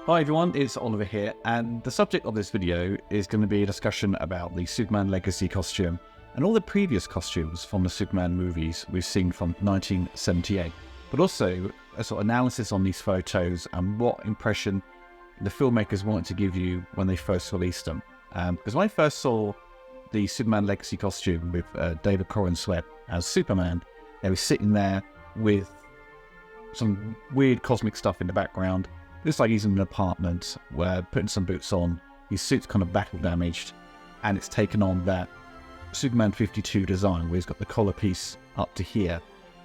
Hi everyone, it's Oliver here, and the subject of this video is going to be a discussion about the Superman Legacy costume and all the previous costumes from the Superman movies we've seen from 1978, but also a sort of analysis on these photos and what impression the filmmakers wanted to give you when they first released them. Because when I first saw the Superman Legacy costume with David Corenswet as Superman, he was sitting there with some weird cosmic stuff in the background. Looks like he's in an apartment where putting some boots on. His suit's kind of battle damaged, and it's taken on that Superman 52 design where he's got the collar piece up to here.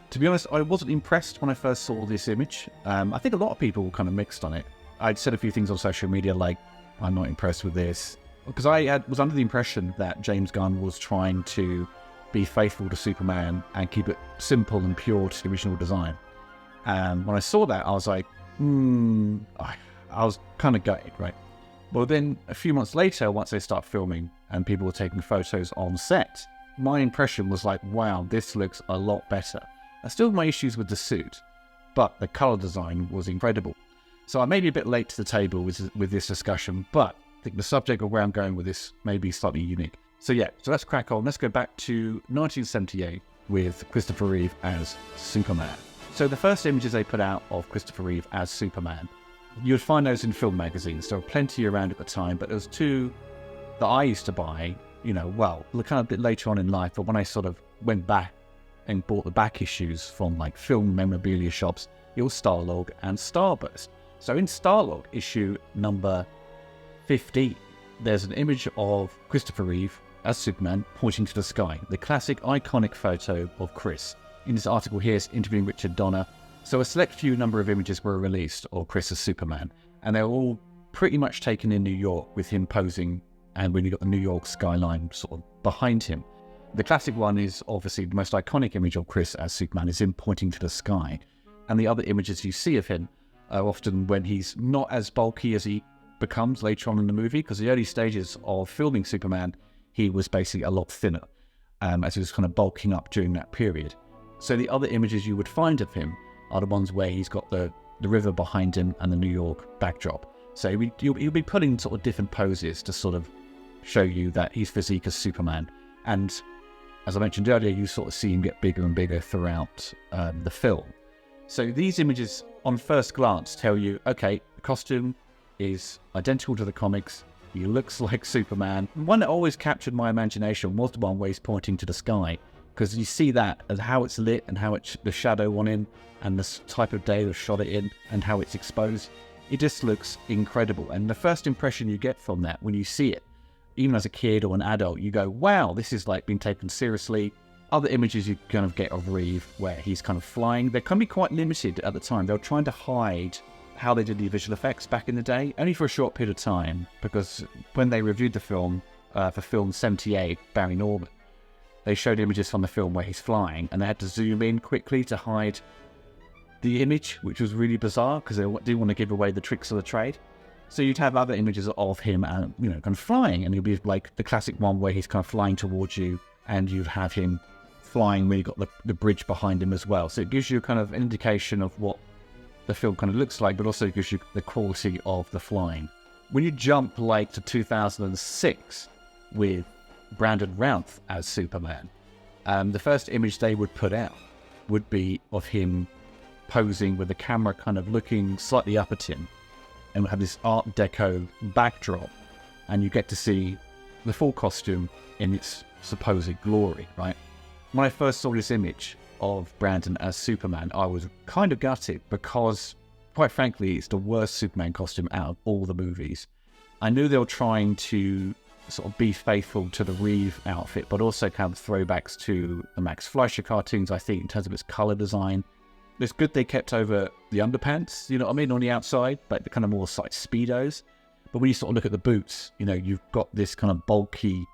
To be honest, I wasn't impressed when I first saw this image. I think a lot of people were kind of mixed on it. I'd said a few things on social media like, I'm not impressed with this, because I was under the impression that James Gunn was trying to be faithful to Superman and keep it simple and pure to the original design. And when I saw that, I was like, I was kind of gutted, right? Well, then a few months later, once they start filming and people were taking photos on set, my impression was like, wow, this looks a lot better. I still have my issues with the suit, but the color design was incredible. So I may be a bit late to the table with this discussion, but I think the subject of where I'm going with this may be slightly unique. So let's crack on. Let's go back to 1978 with Christopher Reeve as Superman. So the first images they put out of Christopher Reeve as Superman, you would find those in film magazines. There were plenty around at the time, but there was two that I used to buy, kind of a bit later on in life, but when I sort of went back and bought the back issues from like film memorabilia shops, it was Starlog and Starburst. So in Starlog issue number 50, there's an image of Christopher Reeve as Superman pointing to the sky, the classic iconic photo of Chris. In this article here, it's interviewing Richard Donner. So a select few number of images were released of Chris as Superman, and they were all pretty much taken in New York with him posing, and when you got the New York skyline sort of behind him. The classic one is obviously the most iconic image of Chris as Superman is him pointing to the sky, and the other images you see of him are often when he's not as bulky as he becomes later on in the movie, because the early stages of filming Superman, he was basically a lot thinner, as he was kind of bulking up during that period. So the other images you would find of him are the ones where he's got the river behind him and the New York backdrop. So he'll be putting sort of different poses to sort of show you that his physique as Superman. And as I mentioned earlier, you sort of see him get bigger and bigger throughout the film. So these images on first glance tell you, okay, the costume is identical to the comics. He looks like Superman. One that always captured my imagination was the one where he's pointing to the sky, because you see that as how it's lit and how the shadow on him and the type of day they've shot it in and how it's exposed. It just looks incredible. And the first impression you get from that when you see it, even as a kid or an adult, you go, wow, this is like being taken seriously. Other images you kind of get of Reeve where he's kind of flying, they can be quite limited at the time. They were trying to hide how they did the visual effects back in the day, only for a short period of time, because when they reviewed the film for film 78, Barry Norman, they showed images from the film where he's flying, and they had to zoom in quickly to hide the image, which was really bizarre because they didn't want to give away the tricks of the trade. So you'd have other images of him, kind of flying, and it'd be like the classic one where he's kind of flying towards you, and you'd have him flying where you've got the bridge behind him as well. So it gives you kind of an indication of what the film kind of looks like, but also gives you the quality of the flying. When you jump like to 2006 with Brandon Routh as Superman, the first image they would put out would be of him posing with the camera kind of looking slightly up at him, and have this Art Deco backdrop, and you get to see the full costume in its supposed glory, right? When I first saw this image of Brandon as Superman, I was kind of gutted because, quite frankly, it's the worst Superman costume out of all the movies. I knew they were trying to sort of be faithful to the Reeve outfit, but also kind of throwbacks to the Max Fleischer cartoons, I think, in terms of its color design. It's good they kept over the underpants, you know what I mean, on the outside, but the kind of more like Speedos. But when you sort of look at the boots, you've got this kind of bulky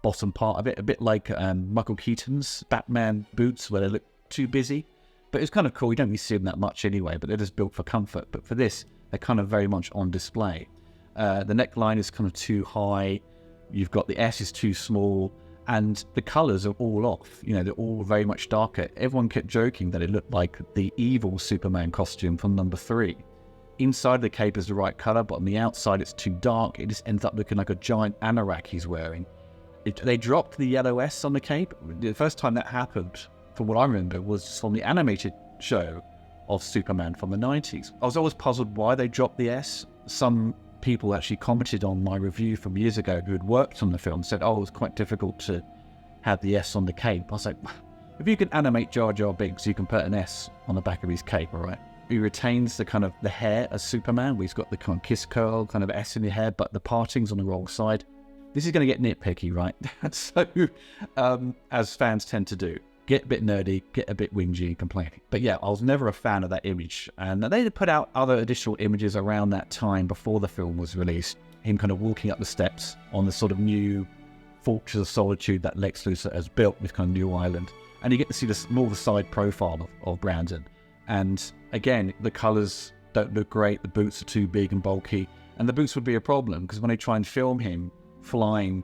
bottom part of it, a bit like Michael Keaton's Batman boots, where they look too busy. But it's kind of cool. You don't really see them that much anyway, but they're just built for comfort. But for this, they're kind of very much on display. The neckline is kind of too high. You've got the S is too small, and the colours are all off. They're all very much darker. Everyone kept joking that it looked like the evil Superman costume from number 3. inside the cape is the right colour, but on the outside it's too dark. It just ends up looking like a giant anorak he's wearing. They dropped the yellow S on the cape. The first time that happened, from what I remember, was from the animated show of Superman from the 90s. I was always puzzled why they dropped the S. Some people actually commented on my review from years ago who had worked on the film, said, oh, it was quite difficult to have the S on the cape. I was like, if you can animate Jar Jar Binks, you can put an S on the back of his cape, all right? He retains the kind of the hair as Superman, where he's got the kind of kiss curl kind of S in the hair, but the parting's on the wrong side. This is going to get nitpicky, right? So, as fans tend to do, get a bit nerdy, get a bit whingy, complaining. But yeah, I was never a fan of that image. And they put out other additional images around that time before the film was released. Him kind of walking up the steps on the sort of new Fortress of Solitude that Lex Luthor has built, this kind of new island. And you get to see more of the side profile of Brandon. And again, the colours don't look great. The boots are too big and bulky. And the boots would be a problem because when they try and film him flying,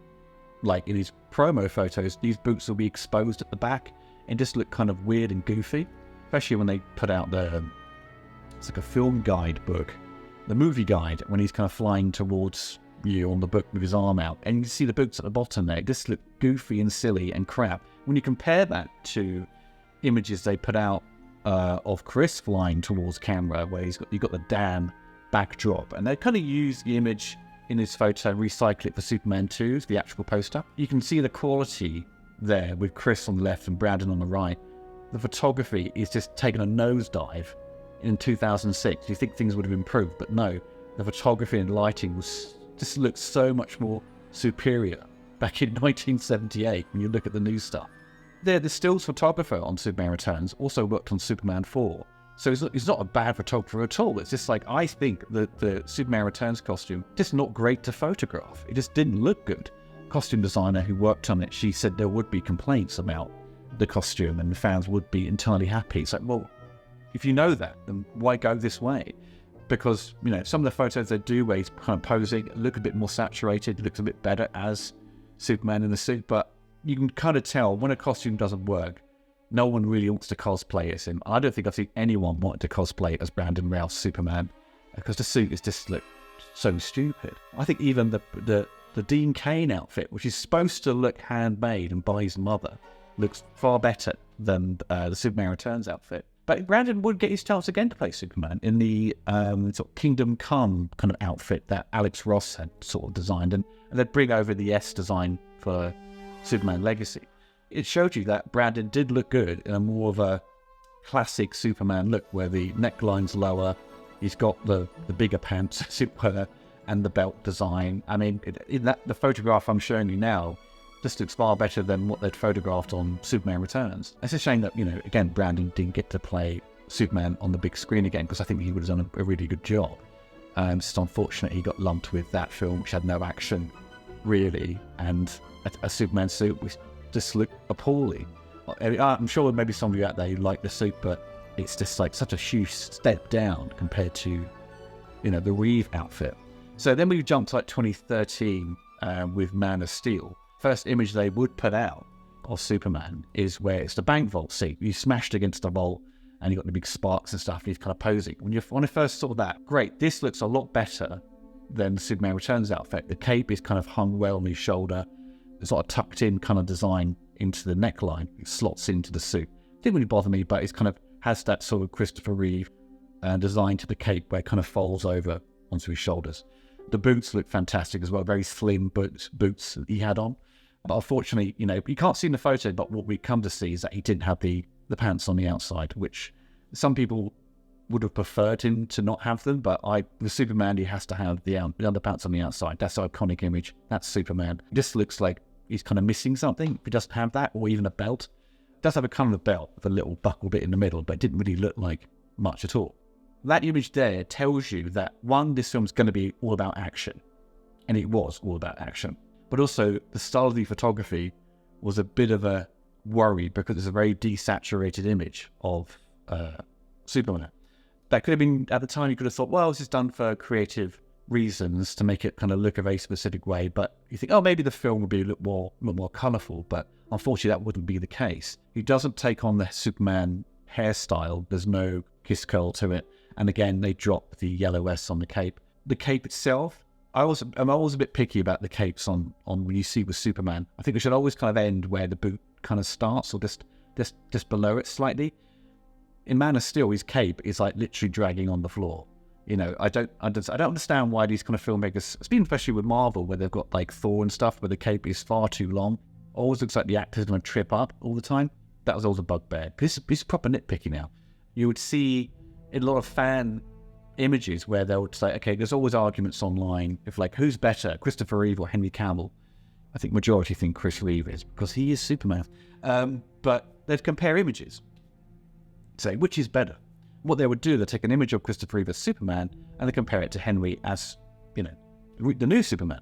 like in his promo photos, these boots will be exposed at the back and just look kind of weird and goofy. Especially when they put out it's like a film guide book, the movie guide, when he's kind of flying towards you on the book with his arm out. And you see the boots at the bottom there, just look goofy and silly and crap. When you compare that to images they put out of Chris flying towards camera, where you've got the dam backdrop, and they kind of use the image in his photo, recycle it for Superman 2's, the actual poster. You can see the quality there with Chris on the left and Brandon on the right. The photography is just taking a nosedive in 2006. You think things would have improved, but no. The photography and lighting just looks so much more superior back in 1978 when you look at the new stuff. The stills photographer on Superman Returns also worked on Superman 4. So he's not a bad photographer at all. It's just like, I think that the Superman Returns costume, just not great to photograph. It just didn't look good. Costume designer who worked on it, she said there would be complaints about the costume and the fans would be entirely happy. It's like, well, if you know that, then why go this way? Because, you know, some of the photos they do where he's kind of posing look a bit more saturated, looks a bit better as Superman in the suit, but you can kind of tell when a costume doesn't work, no one really wants to cosplay as him. I don't think I've seen anyone want to cosplay as Brandon Routh's Superman because the suit is just like so stupid. I think even the Dean Cain outfit, which is supposed to look handmade and by his mother, looks far better than the Superman Returns outfit. But Brandon would get his chance again to play Superman in the sort of Kingdom Come kind of outfit that Alex Ross had sort of designed, and they'd bring over the S design for Superman Legacy. It showed you that Brandon did look good in a more of a classic Superman look, where the neckline's lower, he's got the bigger pants, as it were, and the belt design. I mean, the photograph I'm showing you now just looks far better than what they'd photographed on Superman Returns. It's a shame that, you know, again, Brandon didn't get to play Superman on the big screen again, because I think he would have done a really good job. It's just unfortunate he got lumped with that film, which had no action, really, and a Superman suit which just looked appalling. I'm sure maybe some of you out there like the suit, but it's just like such a huge step down compared to, you know, the Reeve outfit. So then we jumped to like 2013 with Man of Steel. First image they would put out of Superman is where it's the bank vault scene. You smashed against the vault and you got the big sparks and stuff, and he's kind of posing. When I first saw that, great, this looks a lot better than the Superman Returns outfit. The cape is kind of hung well on his shoulder. It's sort of tucked in kind of design into the neckline. It slots into the suit. Didn't really bother me, but it kind of has that sort of Christopher Reeve design to the cape where it kind of folds over onto his shoulders. The boots look fantastic as well, very slim boots that he had on. But unfortunately, you know, you can't see in the photo, but what we come to see is that he didn't have the pants on the outside, which some people would have preferred him to not have them, but with Superman, he has to have the underpants on the outside. That's the iconic image. That's Superman. It just looks like he's kind of missing something if he doesn't have that, or even a belt. It does have a kind of belt with a little buckle bit in the middle, but it didn't really look like much at all. That image there tells you that, one, this film's going to be all about action, and it was all about action. But also, the style of the photography was a bit of a worry because it's a very desaturated image of Superman. That could have been, at the time, you could have thought, well, this is done for creative reasons to make it kind of look a very specific way. But you think, oh, maybe the film would be a little more colourful. But unfortunately, that wouldn't be the case. He doesn't take on the Superman hairstyle. There's no kiss curl to it. And again, they drop the yellow S on the cape. The cape itself, I'm always a bit picky about the capes on when you see with Superman. I think it should always kind of end where the boot kind of starts, or just below it slightly. In Man of Steel, his cape is like literally dragging on the floor. You know, I don't understand why these kind of filmmakers, especially with Marvel, where they've got like Thor and stuff, where the cape is far too long. Always looks like the actor's going to trip up all the time. That was always a bugbear. This is proper nitpicky now. You would see in a lot of fan images where they would say, okay, there's always arguments online if like, who's better, Christopher Reeve or Henry Cavill? I think majority think Chris Reeve is, because he is Superman. But they'd compare images, say which is better. What they would do, they'd take an image of Christopher Reeve as Superman and they compare it to Henry as, you know, the new Superman.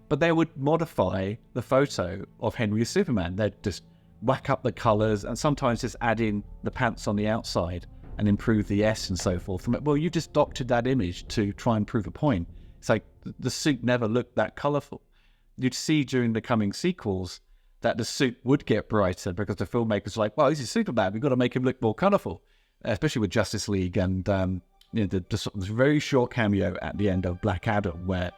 But they would modify the photo of Henry as Superman. They'd just whack up the colours and sometimes just add in the pants on the outside and improve the S and so forth. Well, you just doctored that image to try and prove a point. It's like the suit never looked that colourful. You'd see during the coming sequels that the suit would get brighter because the filmmakers were like, well, this is Superman, we've got to make him look more colourful. Especially with Justice League and you know, the sort of very short cameo at the end of Black Adam where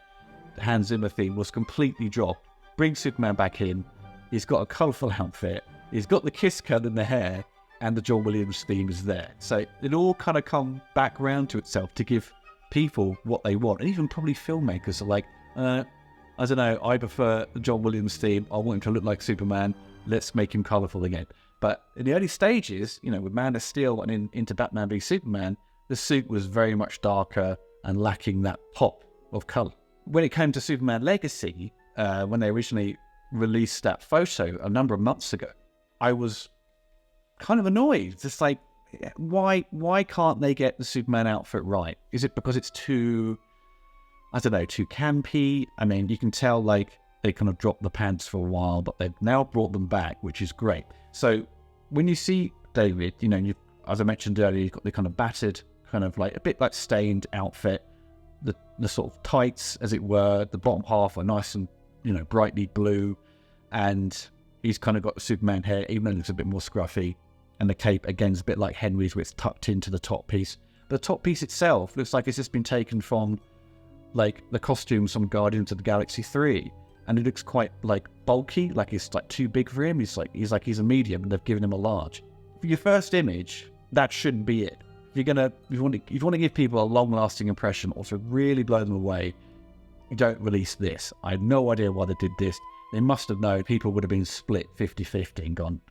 the Hans Zimmer theme was completely dropped. Bring Superman back in. He's got a colourful outfit. He's got the kiss cut in the hair, and the John Williams theme is there. So it all kind of come back round to itself to give people what they want. And even probably filmmakers are like, I don't know, I prefer the John Williams theme. I want him to look like Superman. Let's make him colourful again. But in the early stages, you know, with Man of Steel and into Batman v Superman, the suit was very much darker and lacking that pop of colour. When it came to Superman Legacy, when they originally released that photo a number of months ago, I was kind of annoyed. Just like, why can't they get the Superman outfit right? Is it because it's too, I don't know, too campy? I mean, you can tell like they kind of dropped the pants for a while, but they've now brought them back, which is great. So when you see David, you know, as I mentioned earlier, you've got the kind of battered, kind of like a bit like stained outfit, the sort of tights, as it were, the bottom half are nice and, you know, brightly blue, and he's kind of got the Superman hair, even though it looks a bit more scruffy, and the cape, again, is a bit like Henry's, where it's tucked into the top piece. The top piece itself looks like it's just been taken from, like, the costumes from Guardians of the Galaxy 3, and it looks quite, like, bulky, like it's, like, too big for him. He's a medium, and they've given him a large. For your first image, that shouldn't be it. If you want to give people a long-lasting impression, or to really blow them away, you don't release this. I have no idea why they did this. They must have known people would have been split 50-50 and gone,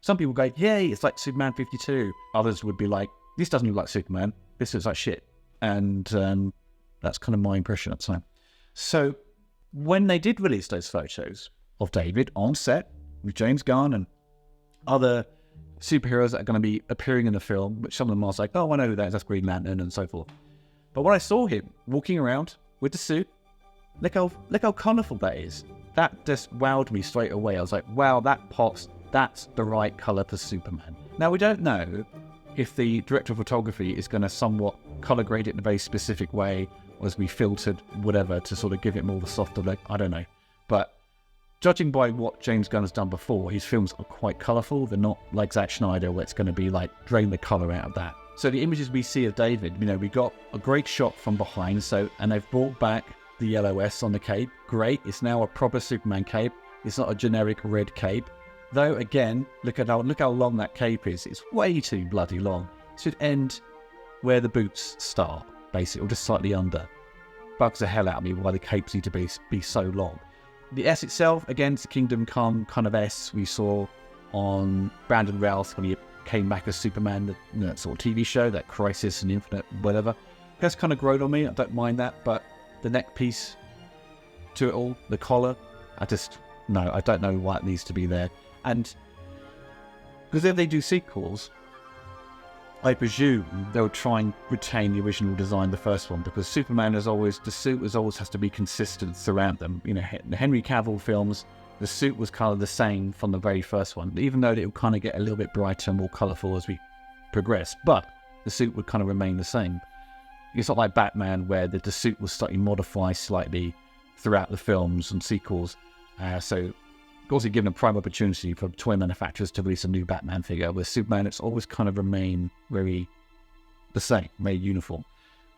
Some people go, yay, it's like Superman 52. Others would be like, this doesn't look like Superman. This looks like shit. And that's kind of my impression at the time. So when they did release those photos of David on set with James Gunn and other superheroes that are going to be appearing in the film, which some of them are like, oh, I know who that is, that's Green Lantern and so forth. But when I saw him walking around with the suit, look how colourful that is. That just wowed me straight away. I was like, wow, that pops. That's the right colour for Superman. Now, we don't know if the director of photography is going to somewhat colour grade it in a very specific way, or as we filtered, whatever, to sort of give it more of a softer look. I don't know. But judging by what James Gunn has done before, his films are quite colourful. They're not like Zack Snyder, where it's going to be like, drain the colour out of that. So the images we see of David, you know, we got a great shot from behind, and they've brought back the yellow S on the cape. Great. It's now a proper Superman cape. It's not a generic red cape. Though, again, look how long that cape is. It's way too bloody long. It should end where the boots start, basically, or just slightly under. Bugs the hell out of me why the capes need to be so long. The S itself, again, it's the Kingdom Come kind of S we saw on Brandon Routh when he came back as Superman, that sort of TV show, that Crisis and Infinite, whatever. That's kind of grown on me. I don't mind that, but the neck piece to it all, the collar, I don't know why it needs to be there. And because if they do sequels, I presume they'll try and retain the original design, the first one, because Superman the suit has to be consistent throughout them. You know, the Henry Cavill films, the suit was kind of the same from the very first one, even though it would kind of get a little bit brighter and more colourful as we progress, but the suit would kind of remain the same. It's not like Batman, where the suit was slightly modified slightly throughout the films and sequels. So also given a prime opportunity for toy manufacturers to release a new Batman figure. With Superman, it's always kind of remained the the same, made uniform.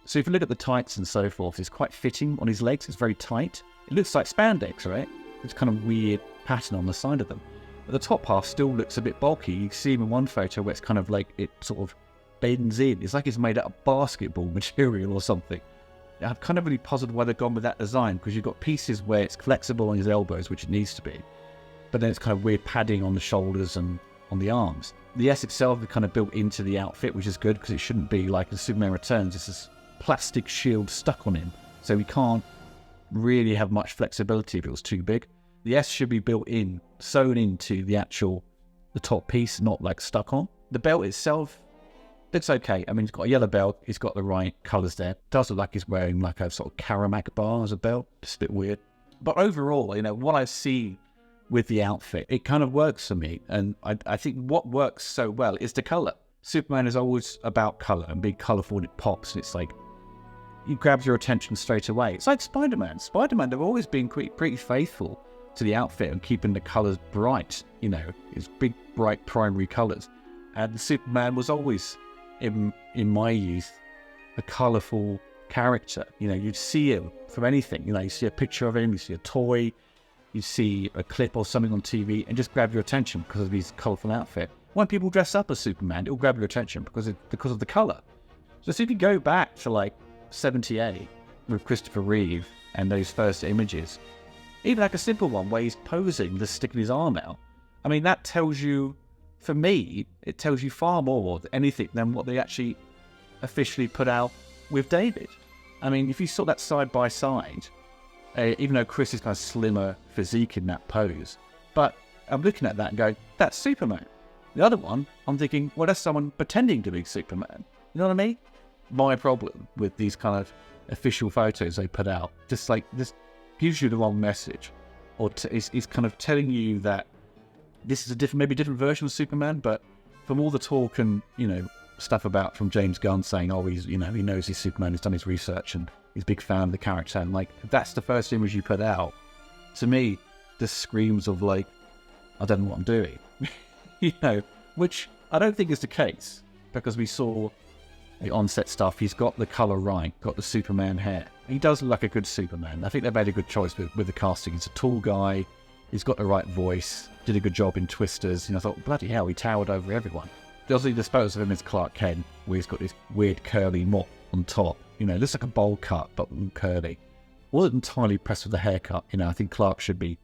So if you look at the tights and so forth, it's quite fitting on his legs. It's very tight. It looks like spandex, right? It's kind of weird pattern on the side of them. But the top half still looks a bit bulky. You see him in one photo where it's kind of like it sort of bends in. It's like it's made out of basketball material or something. I'm kind of really puzzled why they've gone with that design, because you've got pieces where it's flexible on his elbows, which it needs to be, but then it's kind of weird padding on the shoulders and on the arms. The S itself is kind of built into the outfit, which is good, because it shouldn't be like in Superman Returns. It's this plastic shield stuck on him, so he can't really have much flexibility if it was too big. The S should be built in, sewn into the top piece, not like stuck on. The belt itself, it's okay. I mean, he's got a yellow belt. He's got the right colours there. It does look like he's wearing like a sort of Karamak bar as a belt. Just a bit weird. But overall, what I see with the outfit, it kind of works for me. And I think what works so well is the colour. Superman is always about colour and being colourful, and it pops. And it's like, it grabs your attention straight away. It's like Spider-Man. Spider-Man, they've always been pretty faithful to the outfit and keeping the colours bright, his big, bright primary colours. And Superman was always, in my youth, a colourful character. You'd see him from anything. You see a picture of him, you see a toy, you see a clip or something on TV, and just grab your attention because of his colourful outfit. When people dress up as Superman, it'll grab your attention because of the colour. So if you go back to like 78 with Christopher Reeve and those first images, even like a simple one where he's posing, just sticking his arm out, I mean, that tells you, for me, it tells you far more than anything than what they actually officially put out with David. I mean, if you saw that side by side, even though Chris is kind of slimmer physique in that pose, but I'm looking at that and going, that's Superman. The other one, I'm thinking, well, that's someone pretending to be Superman. You know what I mean? My problem with these kind of official photos they put out, just like this gives you the wrong message, or is kind of telling you that this is maybe a different version of Superman. But from all the talk and stuff about from James Gunn saying, oh, he knows he's Superman, he's done his research and he's a big fan of the character, and like if that's the first image you put out, to me this screams of like, I don't know what I'm doing. Which I don't think is the case, because we saw the onset stuff. He's got the colour right, got the Superman hair. He does look like a good Superman. I think they made a good choice with the casting. He's a tall guy, he's got the right voice, did a good job in Twisters. I thought, bloody hell, he towered over everyone. There's the photos of him as Clark Kent, where he's got this weird curly mop on top. Looks like a bowl cut, but curly. Wasn't entirely impressed with the haircut. I think Clark should be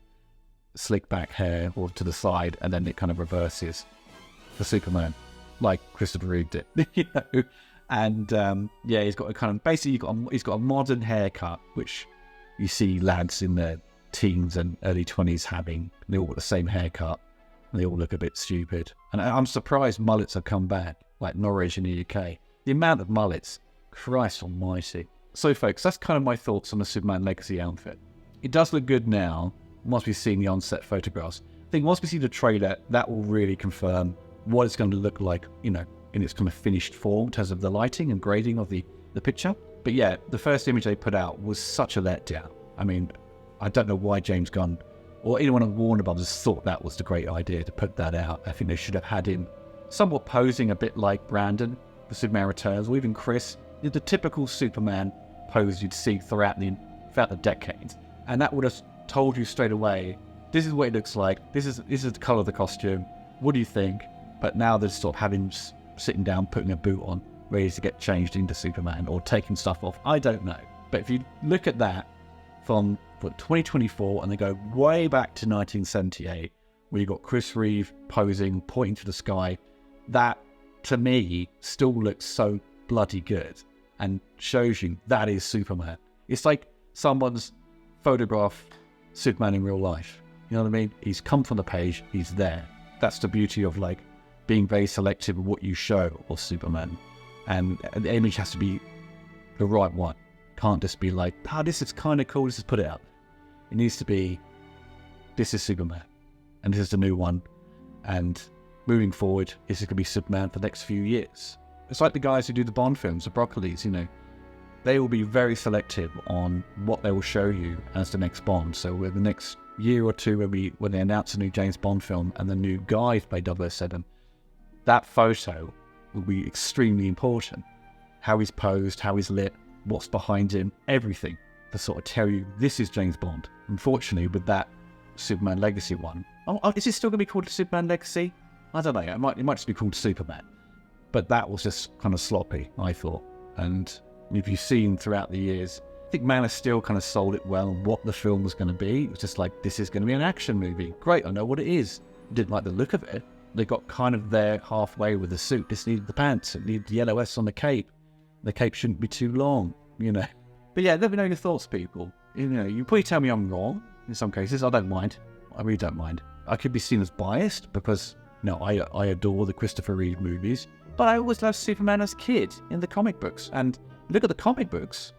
slick back hair or to the side, and then it kind of reverses for Superman, like Christopher Reeve did. And he's got a kind of basically he's got a modern haircut, which you see lads in their teens and early 20s having. They all got the same haircut, and they all look a bit stupid. And I'm surprised mullets have come back, like Norwich in the UK. The amount of mullets, Christ almighty. So folks, that's kind of my thoughts on the Superman Legacy outfit. It does look good now, once we've seen the on-set photographs. I think once we see the trailer, that will really confirm what it's going to look like, in its kind of finished form in terms of the lighting and grading of the picture. But yeah, the first image they put out was such a letdown. I mean, I don't know why James Gunn or anyone at Warner Brothers thought that was the great idea to put that out. I think they should have had him somewhat posing a bit like Brandon for Superman Returns, or even Chris, the typical Superman pose you'd see throughout the decades. And that would have told you straight away, this is what it looks like, this is the colour of the costume, what do you think? But now they're sort of having sitting down, putting a boot on, ready to get changed into Superman, or taking stuff off. I don't know. But if you look at that from 2024 and they go way back to 1978, where you got Chris Reeve posing, pointing to the sky, that to me still looks so bloody good and shows you that is Superman. It's like someone's photographed Superman in real life. You know what I mean? He's come from the page, he's there. That's the beauty of like being very selective of what you show of Superman. And the image has to be the right one. Can't just be like, this is kind of cool, let's just put it up. It needs to be, this is Superman, and this is the new one, and moving forward, this is going to be Superman for the next few years. It's like the guys who do the Bond films, the Broccolis, they will be very selective on what they will show you as the next Bond. So with the next year or two, when they announce a new James Bond film and the new guy to play 007, that photo will be extremely important. how he's posed, how he's lit, what's behind him, everything to sort of tell you this is James Bond. Unfortunately, with that Superman Legacy one, is it still going to be called Superman Legacy? I don't know. It might just be called Superman. But that was just kind of sloppy, I thought. And if you've seen throughout the years, I think Man of Steel kind of sold it well on what the film was going to be. It was just like, this is going to be an action movie. Great, I know what it is. Didn't like the look of it. They got kind of there halfway with the suit. Just needed the pants. It needed the yellow S on the cape. The cape shouldn't be too long, you know. But yeah, let me know your thoughts, people. You know, you probably tell me I'm wrong in some cases. I don't mind. I really don't mind. I could be seen as biased because, you know, I adore the Christopher Reeve movies. But I always loved Superman as a kid in the comic books. And look at the comic books.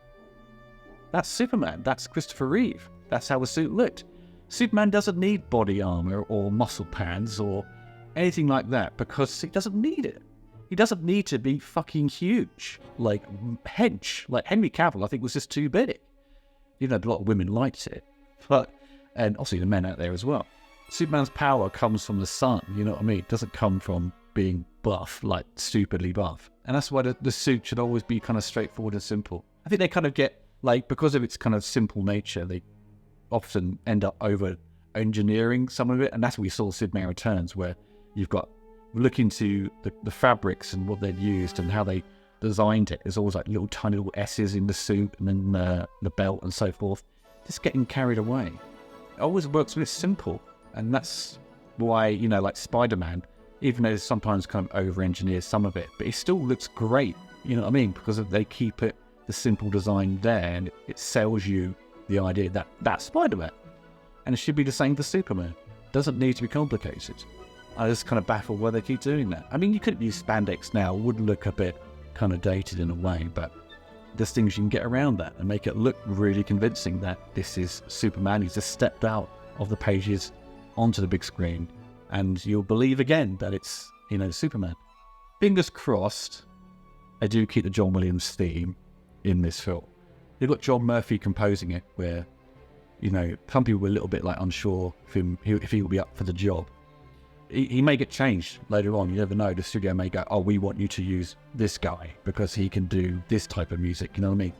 That's Superman. That's Christopher Reeve. That's how the suit looked. Superman doesn't need body armor or muscle pads or anything like that because he doesn't need it. He doesn't need to be fucking huge, like hench. Like Henry Cavill, I think, was just too big. You know, a lot of women liked it. And obviously the men out there as well. Superman's power comes from the sun, you know what I mean? It doesn't come from being buff, like stupidly buff. And that's why the suit should always be kind of straightforward and simple. I think they kind of get, like, because of its kind of simple nature, they often end up over-engineering some of it. And that's what we saw Superman Returns, where you've got, look into the fabrics and what they'd used and how they designed it. There's always like little tiny little S's in the suit and then the belt and so forth. Just getting carried away. It always works when it's simple. And that's why, you know, like Spider-Man, even though sometimes kind of over-engineers some of it, but it still looks great, you know what I mean? Because they keep it, the simple design there, and it sells you the idea that that's Spider-Man. And it should be the same for Superman. It doesn't need to be complicated. I just kind of baffle why they keep doing that. I mean, you could use spandex now, it would look a bit kind of dated in a way, but there's things you can get around that and make it look really convincing that this is Superman. He's just stepped out of the pages onto the big screen, and you'll believe again that it's, you know, Superman. Fingers crossed, I do keep the John Williams theme in this film. You've got John Murphy composing it, where, you know, some people were a little bit like unsure if he will be up for the job. He may get changed later on. You never know. The studio may go, oh, we want you to use this guy because he can do this type of music. You know what I mean?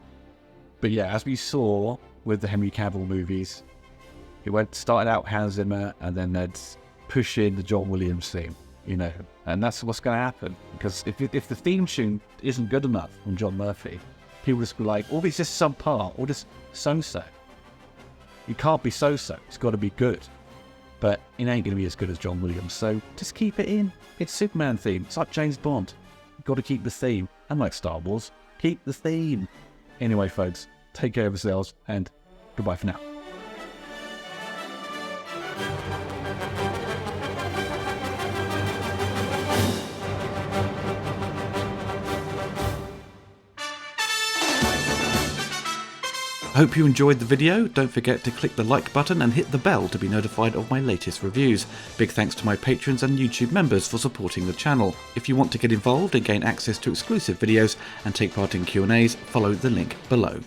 But yeah, as we saw with the Henry Cavill movies, it started out Hans Zimmer, and then they'd push in the John Williams theme, you know, and that's what's going to happen. Because if the theme tune isn't good enough from John Murphy, people just be like, oh, it's just subpar, or just so-so. It can't be so-so. It's got to be good. But it ain't going to be as good as John Williams, so just keep it in. It's Superman theme. It's like James Bond. You've got to keep the theme. Unlike Star Wars, keep the theme. Anyway, folks, take care of yourselves, and goodbye for now. Hope you enjoyed the video. Don't forget to click the like button and hit the bell to be notified of my latest reviews. Big thanks to my patrons and YouTube members for supporting the channel. If you want to get involved and gain access to exclusive videos and take part in Q&As, follow the link below.